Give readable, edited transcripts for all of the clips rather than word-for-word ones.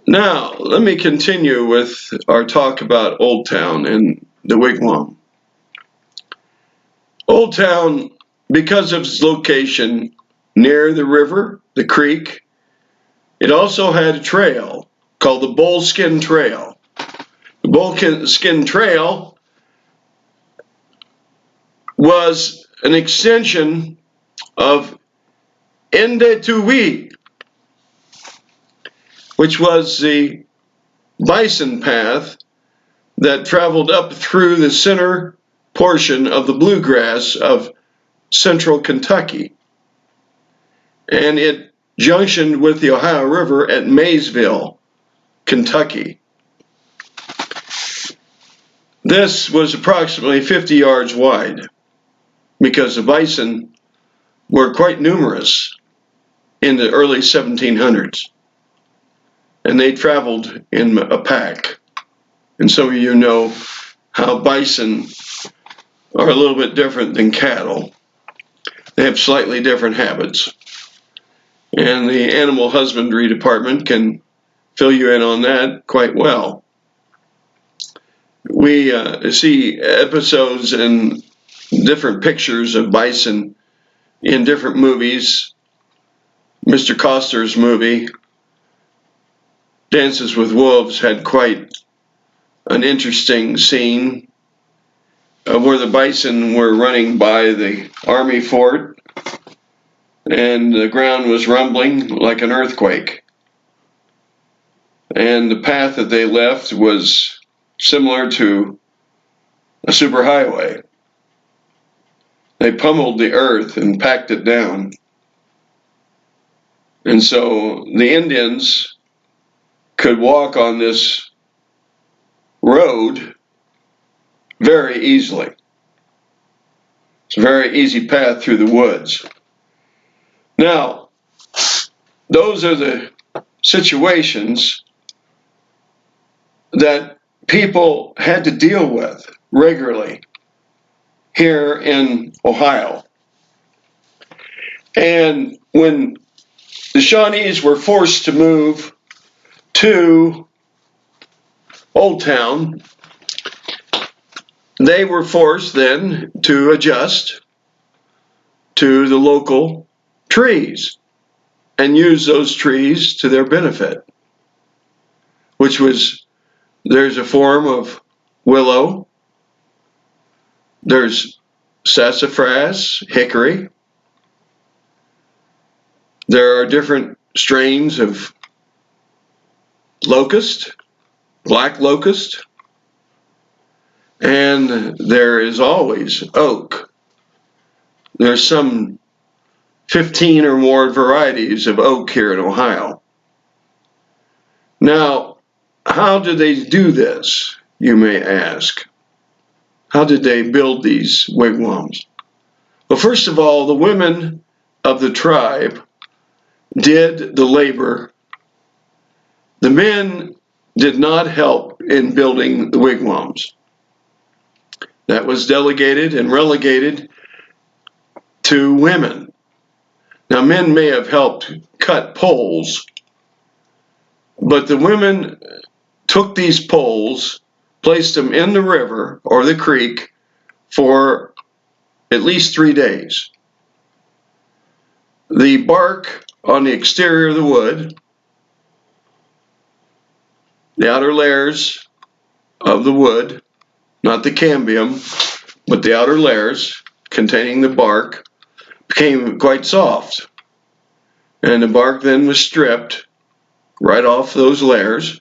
Now, let me continue with our talk about Old Town and the wigwam. Old Town, because of its location near the river, the creek, it also had a trail called the Bullskin Trail. The Bullskin Trail was an extension of Indetui, which was the bison path that traveled up through the center portion of the bluegrass of central Kentucky. And it junctioned with the Ohio River at Maysville, Kentucky. This was approximately 50 yards wide because the bison were quite numerous in the early 1700s. And they traveled in a pack. And some of you know how bison are a little bit different than cattle. They have slightly different habits. And the animal husbandry department can fill you in on that quite well. We see episodes and different pictures of bison in different movies. Mr. Coster's movie, Dances with Wolves, had quite an interesting scene where the bison were running by the army fort and the ground was rumbling like an earthquake. And the path that they left was similar to a superhighway. They pummeled the earth and packed it down. And so the Indians could walk on this road very easily. It's a very easy path through the woods. Now, those are the situations that people had to deal with regularly here in Ohio. And when the Shawnees were forced to move to Old Town, they were forced then to adjust to the local trees and use those trees to their benefit, which was, there's a form of willow, there's sassafras, hickory, there are different strains of locust, black locust, and there is always oak. There's some 15 or more varieties of oak here in Ohio. Now, how did they do this, you may ask? How did they build these wigwams? Well, first of all, the women of the tribe did the labor. The men did not help in building the wigwams. That was delegated and relegated to women. Now, men may have helped cut poles, but the women took these poles, placed them in the river or the creek for at least 3 days. The bark on the exterior of the wood, the outer layers of the wood, not the cambium, but the outer layers containing the bark, became quite soft. And the bark then was stripped right off those layers,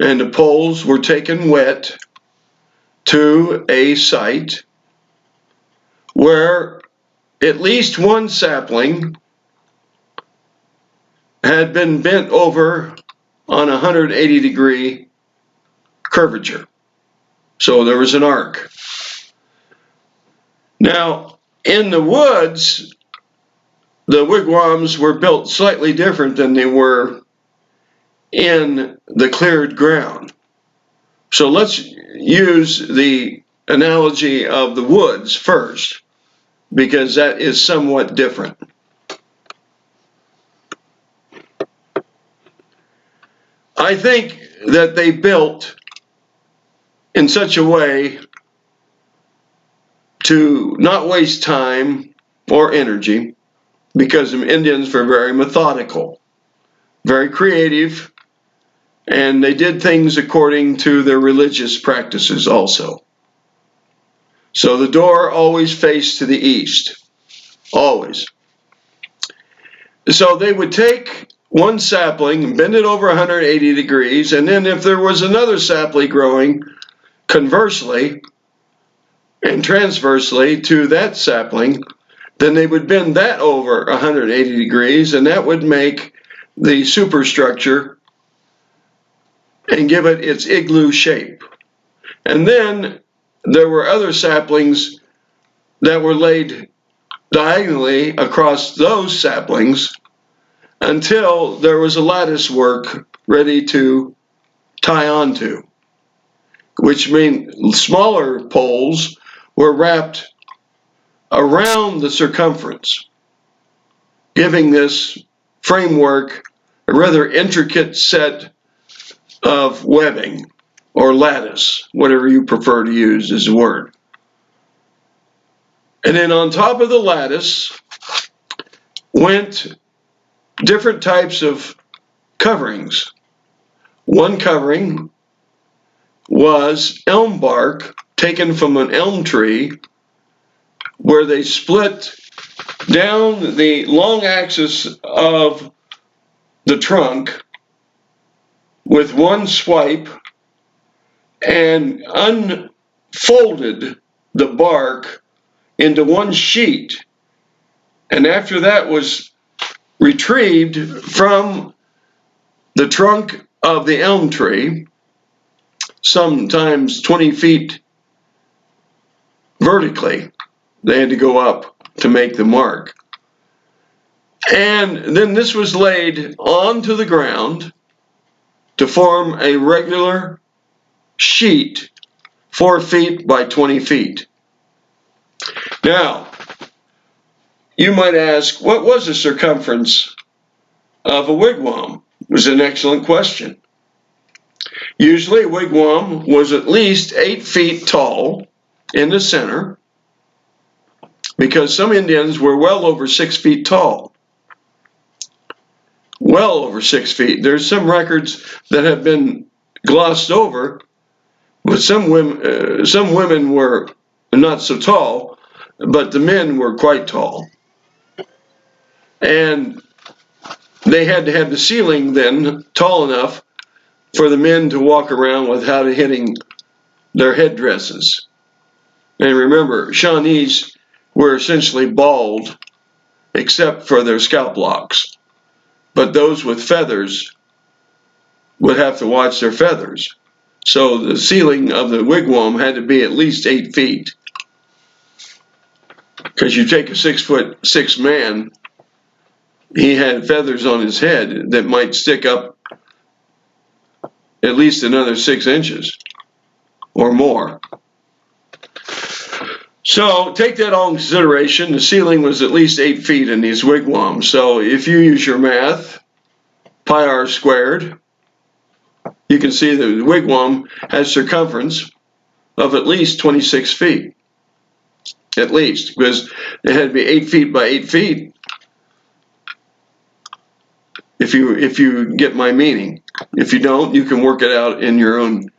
and the poles were taken wet to a site where at least one sapling had been bent over on a 180-degree curvature. So there was an arc. Now, in the woods, the wigwams were built slightly different than they were in the cleared ground. So let's use the analogy of the woods first, because that is somewhat different. I think that they built in such a way to not waste time or energy, because the Indians were very methodical, very creative, and they did things according to their religious practices also. So the door always faced to the east, always. So they would take one sapling and bend it over 180 degrees, and then if there was another sapling growing conversely and transversely to that sapling, then they would bend that over 180 degrees, and that would make the superstructure and give it its igloo shape. And then there were other saplings that were laid diagonally across those saplings until there was a lattice work ready to tie onto, which means smaller poles were wrapped around the circumference, giving this framework a rather intricate set of webbing or lattice, whatever you prefer to use as a word. And then on top of the lattice went different types of coverings. One covering was elm bark taken from an elm tree, where they split down the long axis of the trunk with one swipe and unfolded the bark into one sheet. And after that was retrieved from the trunk of the elm tree, sometimes 20 feet vertically, they had to go up to make the mark. And then this was laid onto the ground to form a regular sheet 4 feet by 20 feet. Now, you might ask, what was the circumference of a wigwam? It was an excellent question. Usually a wigwam was at least 8 feet tall in the center, because some Indians were well over 6 feet tall. Well over 6 feet. There's some records that have been glossed over, but some women were not so tall, but the men were quite tall. And they had to have the ceiling then tall enough for the men to walk around without hitting their headdresses. And remember, Shawnees were essentially bald except for their scalp locks. But those with feathers would have to watch their feathers. So the ceiling of the wigwam had to be at least 8 feet. Because you take a 6'6" man, he had feathers on his head that might stick up at least another 6 inches or more. So take that all in consideration. The ceiling was at least 8 feet in these wigwams. So if you use your math, pi r squared, you can see that the wigwam has circumference of at least 26 feet. At least, because it had to be 8 feet by 8 feet. If you get my meaning. If you don't, you can work it out in your own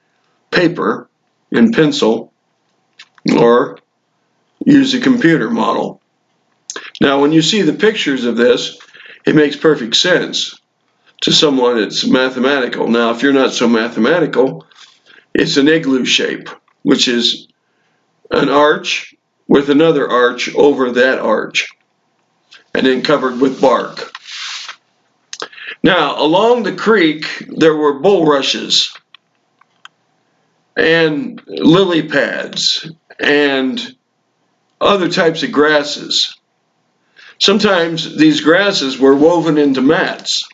paper and pencil, or use a computer model. Now, when you see the pictures of this, it makes perfect sense to someone that's mathematical. Now, if you're not so mathematical, it's an igloo shape, which is an arch with another arch over that arch, and then covered with bark. Now, along the creek, there were bulrushes and lily pads and other types of grasses. Sometimes these grasses were woven into mats.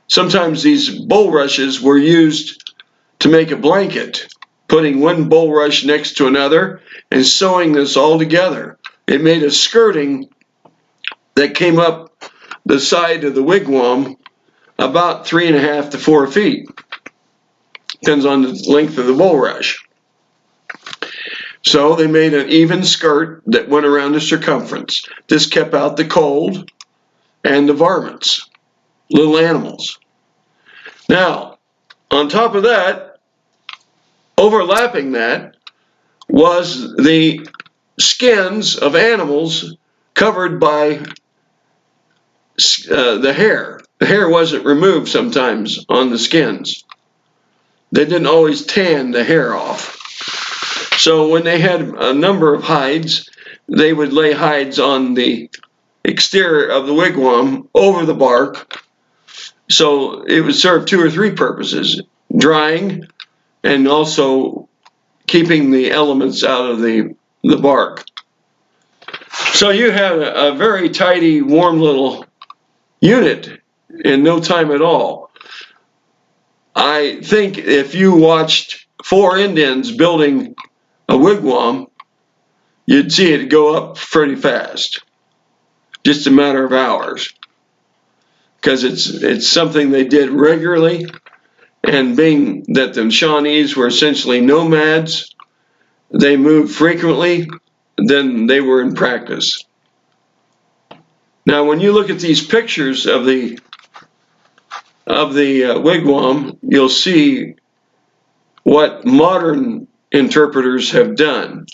Sometimes these bulrushes were used to make a blanket, putting one bulrush next to another and sewing this all together. It made a skirting that came up the side of the wigwam about 3.5 to 4 feet. Depends on the length of the bulrush. So they made an even skirt that went around the circumference. This kept out the cold and the varmints, little animals. Now, on top of that, overlapping that, was the skins of animals covered by the hair. The hair wasn't removed sometimes on the skins. They didn't always tan the hair off. So when they had a number of hides, they would lay hides on the exterior of the wigwam over the bark. So it would serve 2 or 3 purposes: drying and also keeping the elements out of the bark. So you have a very tidy, warm little unit in no time at all. I think if you watched 4 Indians building a wigwam, you'd see it go up pretty fast, just a matter of hours, because it's something they did regularly, and being that the Shawnees were essentially nomads, they moved frequently, then they were in practice. Now, when you look at these pictures of the wigwam, you'll see what modern interpreters have done.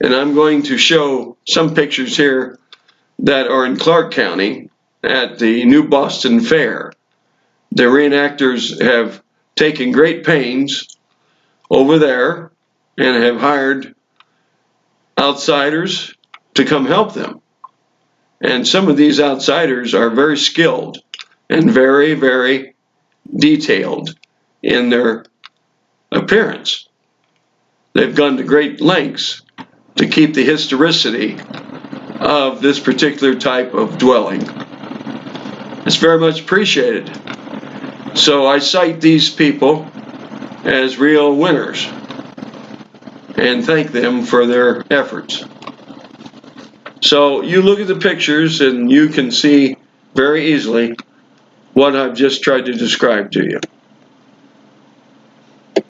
And I'm going to show some pictures here that are in Clark County at the New Boston Fair. The reenactors have taken great pains over there and have hired outsiders to come help them. And some of these outsiders are very skilled and very, very detailed in their appearance. They've gone to great lengths to keep the historicity of this particular type of dwelling. It's very much appreciated. So I cite these people as real winners and thank them for their efforts. So you look at the pictures and you can see very easily what I've just tried to describe to you.